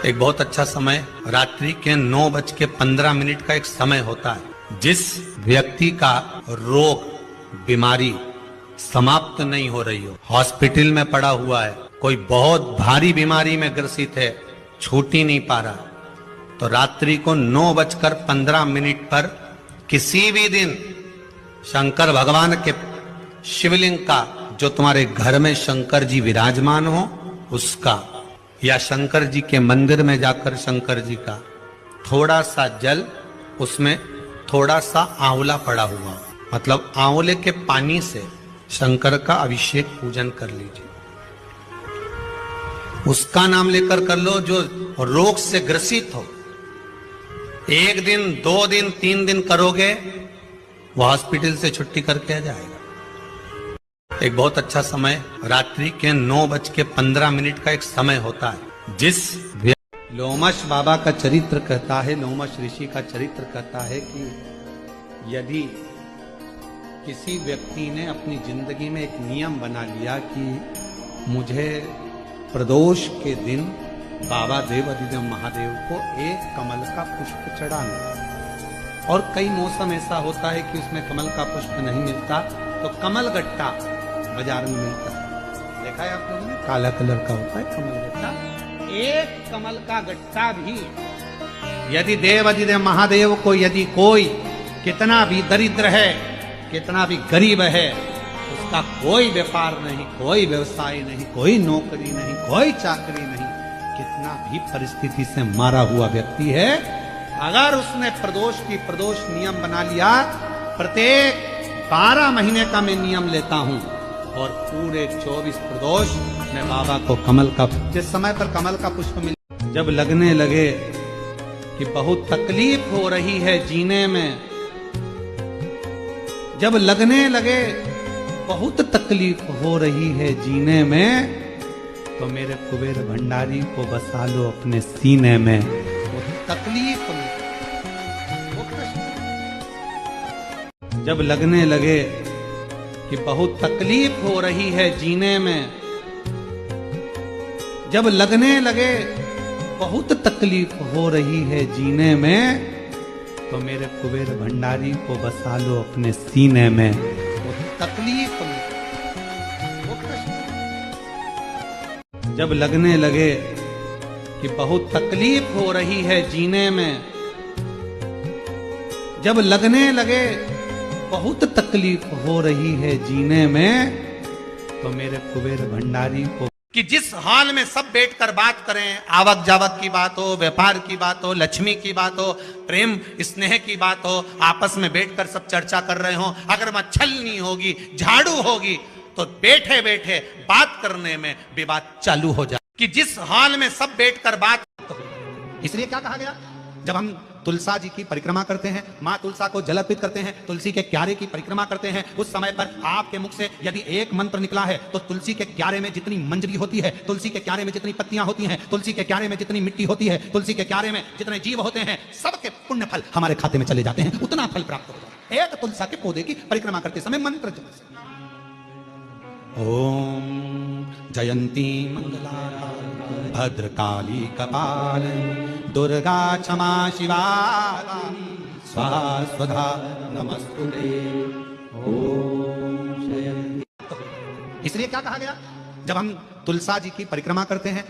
एक बहुत अच्छा समय रात्रि के 9:15 का एक समय होता है। जिस व्यक्ति का रोग बीमारी समाप्त नहीं हो रही हो, हॉस्पिटल में पड़ा हुआ है, कोई बहुत भारी बीमारी में ग्रसित है, छूट ही नहीं पा रहा, तो रात्रि को 9:15 पर किसी भी दिन शंकर भगवान के शिवलिंग का, जो तुम्हारे घर में शंकर जी विराजमान हो उसका, या शंकर जी के मंदिर में जाकर शंकर जी का थोड़ा सा जल, उसमें थोड़ा सा आंवला पड़ा हुआ, मतलब आंवले के पानी से शंकर का अभिषेक पूजन कर लीजिए। उसका नाम लेकर कर लो जो रोग से ग्रसित हो। 1 दिन 2 दिन 3 दिन करोगे, वो हॉस्पिटल से छुट्टी करके आ जाएगा। एक बहुत अच्छा समय रात्रि के 9:15 का एक समय होता है। जिस लोमश बाबा का चरित्र कहता है, लोमश ऋषि का चरित्र कहता है कि यदि किसी व्यक्ति ने अपनी जिंदगी में एक नियम बना लिया कि मुझे प्रदोष के दिन बाबा देवाधिदेव महादेव को एक कमल का पुष्प चढ़ाना, और कई मौसम ऐसा होता है कि उसमें कमल का पुष्प नहीं मिलता, तो कमल गट्टा बाजार में मिलता है, देखा है आप लोगों ने, काला कलर का होता है कमल गट्टा। एक कमल का गट्टा भी यदि देवाधिदेव महादेव को, यदि कोई कितना भी दरिद्र है, कितना भी गरीब है, उसका कोई व्यापार नहीं, कोई व्यवसाय नहीं, कोई नौकरी नहीं, कोई चाकरी नहीं, कितना भी परिस्थिति से मारा हुआ व्यक्ति है, अगर उसने प्रदोष नियम बना लिया, प्रत्येक 12 महीने का मैं नियम लेता हूं और पूरे 24 प्रदोष मैं बाबा को कमल का, जिस समय पर कमल का पुष्प मिले, जब लगने लगे कि बहुत तकलीफ हो रही है जीने में, जब लगने लगे बहुत तकलीफ हो रही है जीने में, तो मेरे कुबेर भंडारी को बसा लो अपने सीने में। वो तकलीफ में, वो कष्ट, जब लगने लगे कि बहुत तकलीफ हो रही है जीने में, जब लगने लगे बहुत तकलीफ हो रही है जीने में, तो मेरे कुबेर भंडारी को बसा लो अपने सीने में। वो तकलीफ में, वो कष्ट, जब लगने लगे कि बहुत तकलीफ हो रही है जीने में, जब लगने लगे बहुत तकलीफ हो रही है जीने में, तो मेरे कुबेर भंडारी को, कि जिस हाल में सब बैठकर बात करें, आवक जावक की बात हो, व्यापार की बात हो, लक्ष्मी की बात हो, प्रेम स्नेह की बात हो, आपस में बैठकर सब चर्चा कर रहे हो, अगर वहां छलनी होगी, झाड़ू होगी, तो बैठे बैठे बात करने में विवाद चालू हो जाए। कि जिस हाल में सब बैठकर बात, इसलिए क्या कहा गया, जब हम तुलसा जी की परिक्रमा करते हैं, माँ तुलसा को जल अर्पित करते हैं, तुलसी के क्यारे की परिक्रमा करते हैं, उस समय पर आपके मुख से यदि एक मंत्र निकला है, तो तुलसी के क्यारे में जितनी मंजरी होती है, तुलसी के क्यारे में जितनी पत्तियां होती हैं, तुलसी के क्यारे में जितनी मिट्टी होती है, तुलसी के क्यारे में जितने जीव होते हैं, सबके पुण्य फल हमारे खाते में चले जाते हैं, उतना फल प्राप्त होता है। एक तुलसा के पौधे की परिक्रमा करते समय मंत्र जप से। ओम जयंती मंगला भद्रकाली कपालिनी दुर्गा क्षमा शिवा स्वाहा स्वधा नमस्तुते। ओम जयंती, इसलिए क्या कहा गया, जब हम तुलसा जी की परिक्रमा करते हैं,